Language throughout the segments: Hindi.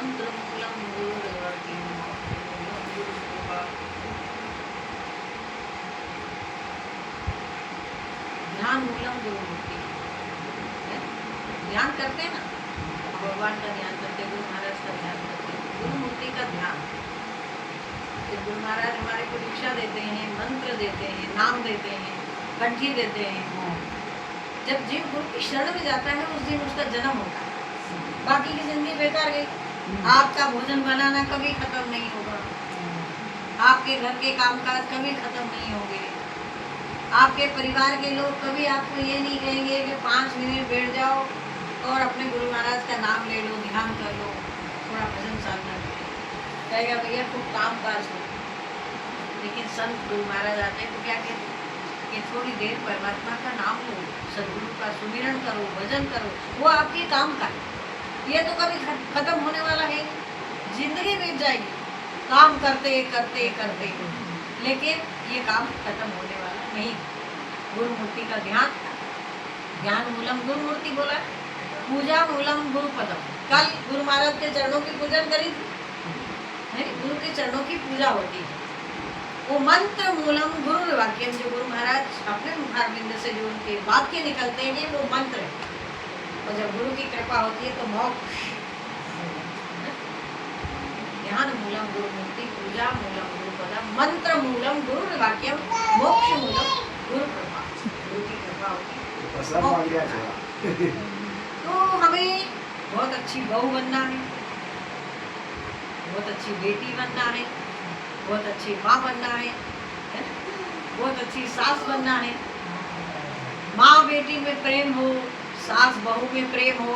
मंत्र मूलम गुरुर्वाक्यम ध्यान मूलम गुरुमूर्ति। ध्यान करते हैं ना, भगवान का ध्यान करते हैं, गुरु महाराज का ध्यान करते हैं, गुरुमूर्ति का ध्यान। फिर गुरु महाराज हमारे को दीक्षा देते हैं, मंत्र देते हैं, नाम देते हैं, कंठी देते हैं। जब जीव गुरु की शरण में जाता है उस दिन उसका जन्म होता है। बाकी की जिंदगी बेकार गई। आपका भोजन बनाना कभी खत्म नहीं होगा, आपके घर के कामकाज कभी खत्म नहीं होंगे, आपके परिवार के लोग कभी आपको ये नहीं कहेंगे कि 5 मिनट बैठ जाओ और अपने गुरु महाराज का नाम ले लो, ध्यान कर लो, थोड़ा भजन साधना करो। कहेगा भैया खूब काम काज हो। लेकिन संत गुरु महाराज आते हैं तो क्या कहते हैं कि थोड़ी देर परमात्मा का नाम लो, सदगुरु का सुमिरन करो, भजन करो, वो आपके काम का है। ये तो कभी खत्म होने वाला है, जिंदगी बीत जाएगी काम करते करते करते, लेकिन ये काम खत्म होने वाला नहीं। गुरुमूर्ति का ध्यान, ध्यान मूलम गुरुमूर्ति बोला, पूजा मूलम गुरुपदम। कल गुरु महाराज के चरणों की पूजन करी थी, गुरु के चरणों की पूजा होती है। वो मंत्र मूलम गुरु वाक्यम, जो गुरु महाराज अपने मुखारविंद से जो उनके वाक्य निकलते हैं वो मंत्र है। और जब गुरु की कृपा होती है तो मोक्ष। ध्यान मूलम गुरुमूर्ति, पूजा मूलम गुरुपदम, मंत्र मूलम गुरु वाक्यम, मोक्ष मूलम गुरु कृपा। गुरु की कृपा होती है। तो हमें बहुत अच्छी बहू बनना है, बहुत अच्छी बेटी बनना है, बहुत अच्छी माँ बनना है, बहुत अच्छी सास बनना है। माँ बेटी में प्रेम हो, सास बहू में प्रेम हो,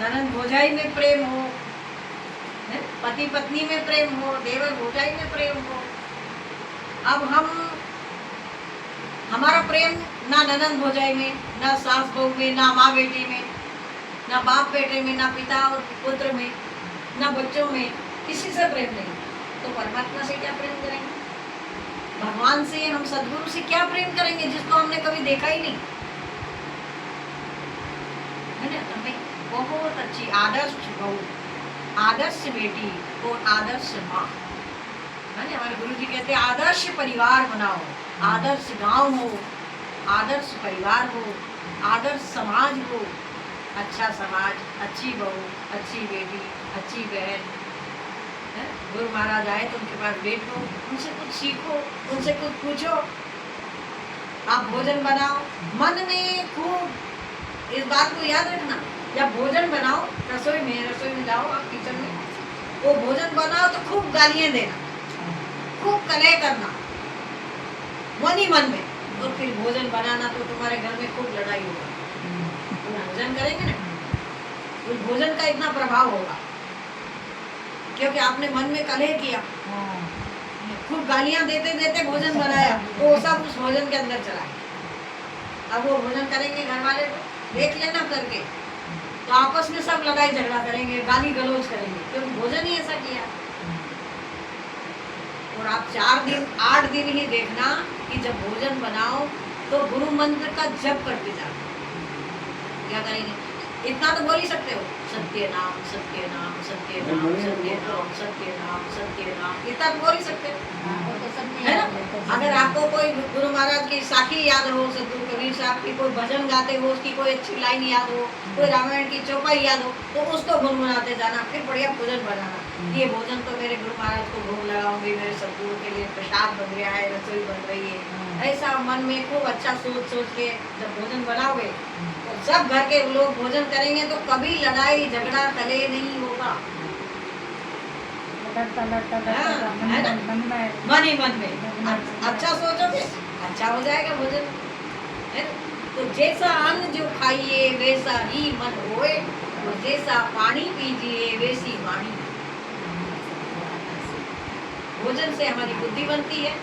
ननद भौजाई में प्रेम हो, पति पत्नी में प्रेम हो, देवर भौजाई में प्रेम हो। अब हमारा प्रेम ना ननद भौजाई में, ना सास बहू में, ना माँ बेटी में, ना बाप बेटे में, ना पिता और पुत्र में, ना बच्चों में, किसी से प्रेम नहीं। तो परमात्मा से क्या प्रेम करेंगे? भगवान से, हम सदगुरु से क्या प्रेम करेंगे जिसको हमने कभी देखा ही नहीं? है ना? हमें बहुत अच्छी आदर्श बहू, आदर्श बेटी और आदर्श माँ, है ना? हमारे गुरु जी कहते हैं आदर्श परिवार बनाओ, आदर्श गांव हो, आदर्श परिवार हो, आदर्श समाज हो। अच्छा समाज, अच्छी बहू, अच्छी बेटी, अच्छी बहन। गुरु महाराज आए तो उनके पास बैठो, उनसे कुछ सीखो, उनसे कुछ पूछो। आप भोजन बनाओ, मन में खूब इस बात को याद रखना, जब भोजन बनाओ रसोई में जाओ, आप किचन में वो भोजन बनाओ तो खूब गालियां देना, खूब कलह करना मन ही मन में, और फिर भोजन बनाना तो तुम्हारे घर में खूब लड़ाई होगा। भोजन करेंगे ना, उस भोजन का इतना प्रभाव होगा क्योंकि आपने मन में कलह किया, खूब गालियां देते देते भोजन बनाया, वो सब उस भोजन के अंदर चला गया। अब वो भोजन करेंगे घर वाले को देख लेना करके, तो आपस में सब लड़ाई झगड़ा करेंगे, गाली गलौज करेंगे, क्योंकि भोजन ही ऐसा किया। और आप 4 दिन 8 दिन ही देखना कि जब भोजन बनाओ तो गुरु मंत्र का जप करते जाओ। क्या करेंगे? इतना तो बोल ही सकते हो, सत्य नाम सत्य नाम सत्य नाम सत्य नाम सत्य नाम सत्य नाम, इतना तो बोल ही सकते हो, है ना? अगर आपको कोई गुरु महाराज की साखी याद हो, सदगुरु कबीर साहब की कोई भजन गाते हो, उसकी कोई अच्छी लाइन याद हो, कोई रामायण की चौपाई याद हो, तो उसको गुनगुनाते जाना, फिर बढ़िया भोजन बनाना। ये भोजन तो मेरे गुरु महाराज को भोग लगाऊंगी, मेरे सदगुरु के लिए प्रसाद बन गया है, रसोई बन रही है, ऐसा मन में खूब अच्छा सोच सोच के जब भोजन बनाओगे तो सब घर के लोग भोजन करेंगे तो कभी लड़ाई झगड़ा कलह नहीं होगा। मन ही मन में अच्छा सोचोगे, अच्छा हो जाएगा भोजन, है ना? तो जैसा अन्न जो खाइए वैसा ही मन होए, और जैसा पानी पीजिए वैसी वाणी। भोजन से हमारी बुद्धि बनती है,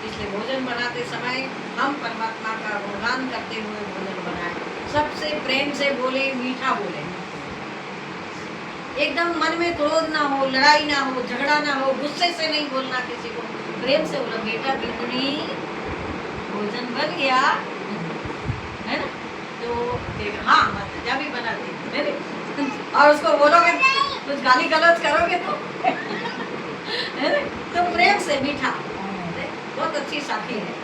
इसलिए भोजन बनाते समय हम परमात्मा का गुणगान करते हुए भोजन बनाएं। सबसे प्रेम से बोले, मीठा बोले, एकदम मन में क्रोध ना हो, लड़ाई ना हो, झगड़ा ना हो, गुस्से से नहीं बोलना किसी को, प्रेम से बोला बेटा बिल्कुनी भोजन बन गया, है ना? तो हाँ, जा भी बना दी, और उसको बोलोगे कुछ गाली गलौज करोगे तो है ना? तो प्रेम से मीठा बहुत अच्छी साथी है।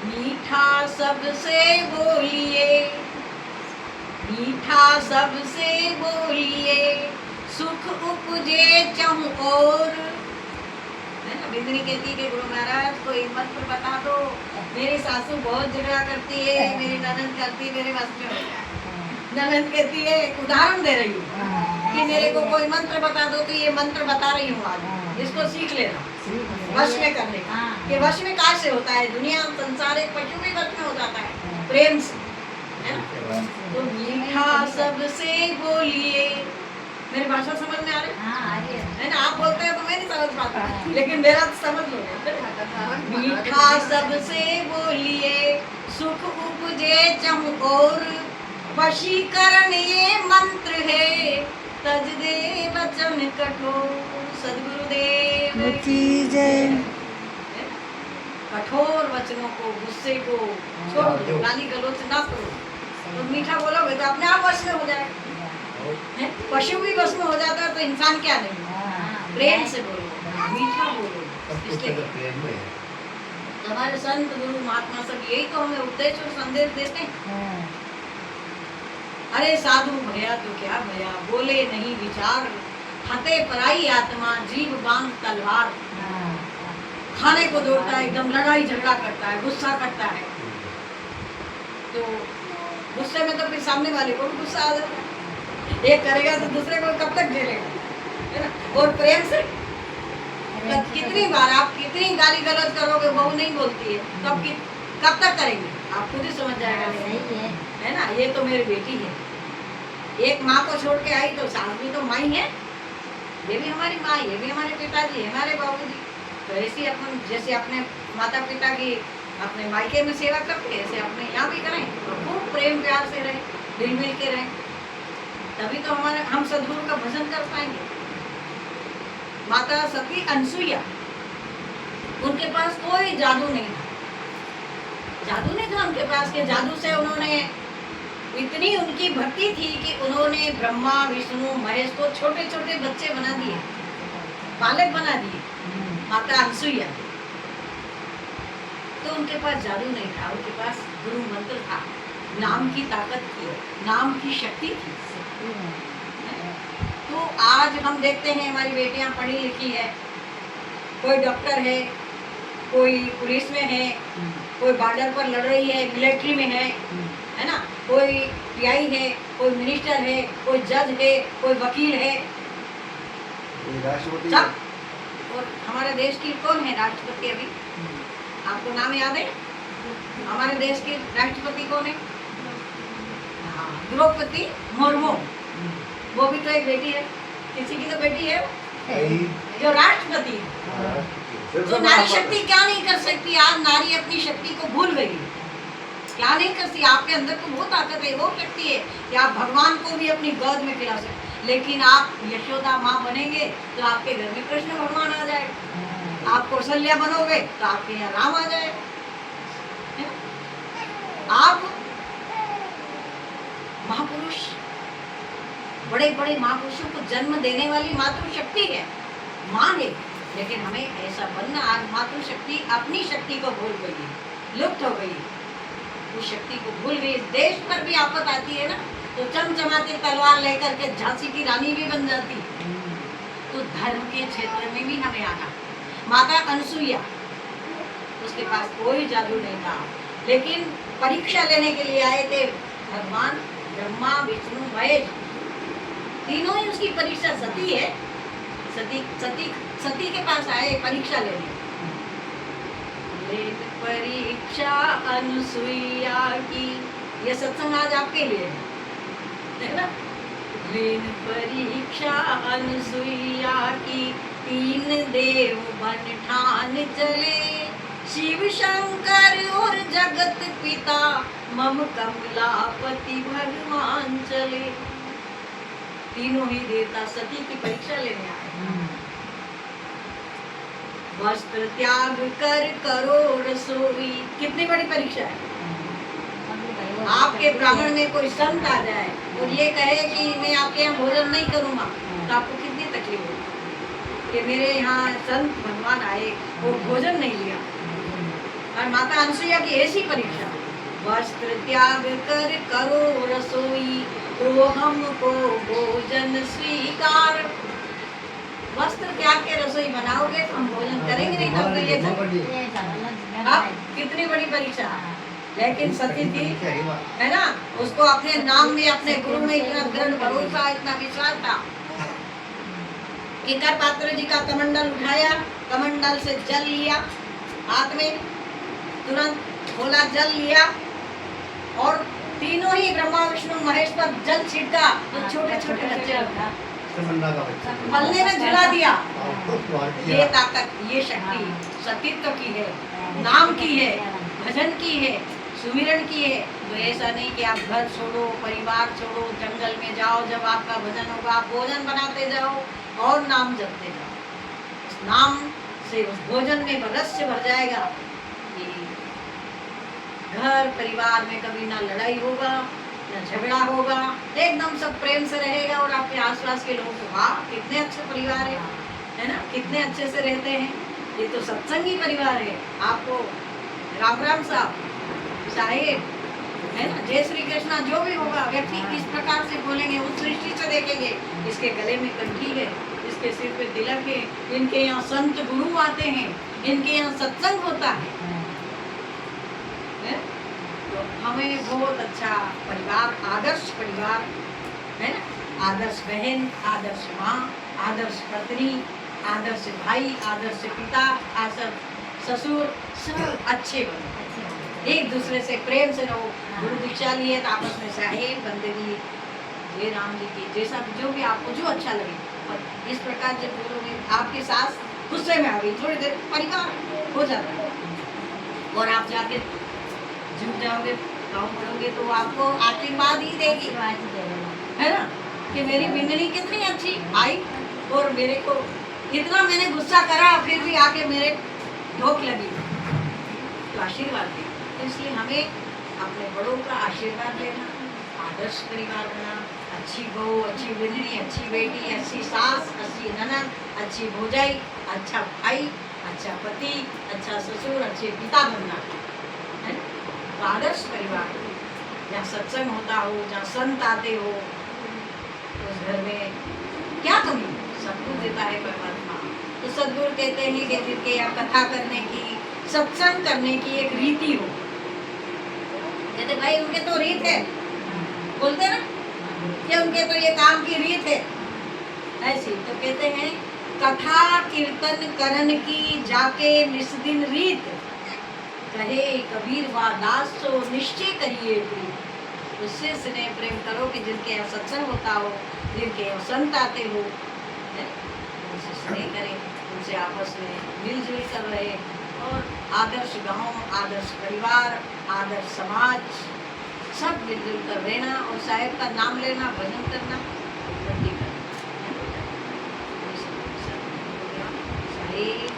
मीठा सबसे बोलिए, मीठा सबसे बोलिए, सुख उपजे चहु और। बिंदनी कहती है कि गुरु महाराज कोई मंत्र बता दो, मेरी सासू बहुत झगड़ा करती है, मेरी ननद करती है, मेरे बस में हो जाए। ननद कहती है, उदाहरण दे रही हूँ कि मेरे को कोई मंत्र बता दो, तो ये मंत्र बता रही हूँ आज, इसको सीख लेना, वश में करने का। कि वश में कहाँ से होता है? दुनिया संसार एक पशु भी वश में हो जाता है प्रेम से, है ना? तो मीठा सबसे बोलिए। मेरी भाषा समझ में आ रही है ना? आप बोलते हैं तो मैं नहीं समझ पाता, लेकिन मेरा तो समझ लो। मीठा सबसे बोलिए, सुख उपजे चहु और, वशीकरण ये मंत्र है, तज दे वचन कठोर। सद्गुरुदेव की जय। कठोर वचनों को, गुस्से को छोड़ दो, गाली गलौज ना करो। तो मीठा बोलोगे तो अपने आप वश में हो जाए। पशु भी वश में हो जाता है तो इंसान क्या नहीं? प्रेम से बोलो, मीठा बोलो। इसलिए हमारे संत गुरु महात्मा सब यही तो हमें उपदेश और संदेश देते हैं। अरे साधु भया तो क्या भया, बोले नहीं विचार, हते पराई आत्मा, जीव बांध तलवार। खाने को दौड़ता है, एकदम लड़ाई झगड़ा करता है, गुस्सा करता है, तो गुस्से में तो फिर सामने वाले को भी गुस्सा आ जाता है। एक करेगा तो दूसरे को कब तक झेलेगा, है ना? और प्रेम से कितनी बार आप कितनी गाली गलौज करोगे, बहू नहीं बोलती है, तब कब तक करेंगे? आप खुद ही समझ जाएगा, नहीं है ना? ये तो मेरी बेटी है। एक माँ को छोड़ के आई तो सास भी तो माँ ही है, ये भी हमारी माँ, ये भी हमारे पिताजी, हमारे बाबूजी। तो ऐसी अपन जैसे अपने माता पिता की अपने मायके में सेवा करते हैं, ऐसे अपने यहाँ भी करें, तो खूब प्रेम प्यार से रहें, दिल मिल के रहें, तभी तो हम सद्गुरु का भजन कर पाएंगे। माता सती अनसुईया, उनके पास कोई जादू नहीं था, जादू नहीं था उनके पास के जादू से उन्होंने इतनी उनकी भक्ति थी कि उन्होंने ब्रह्मा विष्णु महेश को छोटे छोटे बच्चे बना दिए, बालक बना दिए। माता अनसुईया, तो उनके पास जादू नहीं था, उनके पास गुरु मंत्र था, नाम की ताकत थी, नाम की शक्ति थी। तो आज हम देखते हैं हमारी बेटियां पढ़ी लिखी है, कोई डॉक्टर है, कोई पुलिस में है, कोई बॉर्डर पर लड़ रही है, मिलिट्री में है ना? कोई पीआई है, कोई मिनिस्टर है, कोई जज है, कोई वकील है, राष्ट्रपति। और हमारे देश की कौन है राष्ट्रपति? अभी आपको नाम याद है? हमारे देश के राष्ट्रपति कौन है? द्रौपदी मुर्मू। वो भी तो एक बेटी है, किसी की तो बेटी है जो राष्ट्रपति है। तो नारी शक्ति क्या नहीं कर सकती? आज नारी अपनी शक्ति को भूल गई है, क्या नहीं कर सकती? आपके अंदर तो वो ताकत है, वो शक्ति है कि आप भगवान को भी अपनी गोद में खिला सकते। लेकिन आप यशोदा माँ बनेंगे तो आपके घर में कृष्ण भगवान आ जाएगा, आप कौशल्या बनोगे तो आपके यहाँ राम आ जाएगा। आप महापुरुष, बड़े बड़े महापुरुषों को जन्म देने वाली मातृशक्ति है, माँ है, लेकिन हमें ऐसा बनना, आज मातृशक्ति अपनी शक्ति को भूल गई है, लुप्त हो गई, उस शक्ति को भूल गई। देश पर भी आफत आती है ना, तो चमचमाती तलवार लेकर के झांसी की रानी भी बन जाती। तो धर्म के क्षेत्र में भी हमें आना। माता अनसुईया, उसके पास कोई जादू नहीं था, लेकिन परीक्षा लेने के लिए आए थे भगवान ब्रह्मा विष्णु महेश, तीनों ही उसकी परीक्षा। सती है, सती के पास आए परीक्षा लेने। परीक्षा अनसुईया की, ये सत्संग आज आपके लिए है ना? परीक्षा अनसुईया की, तीन देव बन ठान चले, शिव शंकर और जगत पिता, मम कमलापति भगवान चले। तीनों ही देवता सती की परीक्षा लेने आए। वस्त्र त्याग कर करो रसोई, कितनी बड़ी परीक्षा है। आपके ब्राह्मण में कोई संत आ जाए, और ये कहे कि मैं आपके यहाँ भोजन नहीं करूँगा, तो आपको कितनी तकलीफ होगी कि मेरे यहाँ संत भगवान आए, वो भोजन नहीं लिया। और माता अनसुईया की ऐसी परीक्षा, वस्त्र त्याग कर करो रसोई, तो हमको भोजन स्वीकार। वस्त्र त्याग के रसोई बनाओगे तो हम भोजन करेंगे, नहीं तो ये अब कितनी बड़ी परीक्षा। लेकिन सती थी, है ना, उसको अपने नाम में, अपने गुरु में इतना दृढ़ भरोसा, इतना विश्वास था कि कर पात्र जी का कमंडल उठाया, कमंडल से जल लिया हाथ में, तुरंत बोला जल लिया, और तीनों ही ब्रह्मा विष्णु महेश पर जल छिड़का, तो छोटे छोटे बच्चे पलने में झुला दिया। ये ताकत, ये शक्ति सतीत्व की है, नाम की है, भजन की है, सुमिरन की है। तो ऐसा नहीं कि आप घर छोड़ो, परिवार छोड़ो, जंगल में जाओ, जब आपका भजन होगा आप भोजन बनाते जाओ और नाम जपते जाओ। उस नाम से उस भोजन में रहस्य भर जाएगा कि घर परिवार में कभी ना लड़ाई होगा, ना झगड़ा होगा, एकदम सब प्रेम से रहेगा। और आपके आसपास के लोग, वाह कितने अच्छे परिवार है ना, कितने अच्छे से रहते हैं, ये तो सत्संगी परिवार है। आपको राम राम साहब साहेब, है ना, जय श्री कृष्णा, जो भी होगा व्यक्ति इस प्रकार से बोलेंगे, उस दृष्टि से देखेंगे, इसके गले में कंठी है, इसके सिर पे तिलक है, इनके यहाँ संत गुरु आते हैं, इनके यहाँ सत्संग होता है। तो हमें बहुत अच्छा परिवार, आदर्श परिवार, है ना, आदर्श बहन, आदर्श माँ, आदर्श पत्नी, आदर्श भाई, आदर्श पिता, आदर्श ससुर, सब अच्छे बनो, एक दूसरे से प्रेम से रहो। गुरु दीक्षा लिए तो आपस में साहेब बंदे दिए, जय राम जी की, जैसा जो भी आपको जो अच्छा लगे। और इस प्रकार जब बोलोगे, आपकी सास गुस्से में आ गई, थोड़ी देर परिवार हो जाता है, और आप जाके झुक जाओगे, गाँव पढ़ोगे, तो आपको आशीर्वाद ही देगी, है ना, कि मेरी बिंदनी कितनी अच्छी आई, और मेरे को इतना मैंने गुस्सा करा, फिर भी आके मेरे धोख लगी, तो आशीर्वाद दी। इसलिए हमें अपने बड़ों का आशीर्वाद लेना, आदर्श परिवार बना, अच्छी बहू, अच्छी बिंदनी, अच्छी बेटी, अच्छी सास, अच्छी ननद, अच्छी भौजाई, अच्छा भाई, अच्छा पति, अच्छा ससुर, अच्छे पिता बनना है। तो आदर्श परिवार, जहाँ सत्संग होता हो, जहाँ संत आते हो, उस घर में क्या कमी, सब कुछ देता है परमात्मा। तो सद्गुरु कहते हैं कि जिनके यहाँ कथा करने की, सत्संग करने की एक रीति हो। कहते भाई उनके तो रीत है, बोलते ना कि उनके तो ये काम की रीत है ऐसी। तो कहते हैं कथा कीर्तन करन की जाके निस्दिन रीत, कहे कबीर वा दास सो निश्चय करिए प्रीत। उससे स्नेह प्रेम करो कि जिनके यहाँ सत्संग होता हो, जिनके यहाँ संत आते हो, उनसे स्नेह करें, उनसे आपस में मिलजुल कर रहे, और आदर्श गांव, आदर्श परिवार, आदर्श समाज, सब मिलजुल कर रहना, और साहेब का नाम लेना, भजन करना, करना। साहेब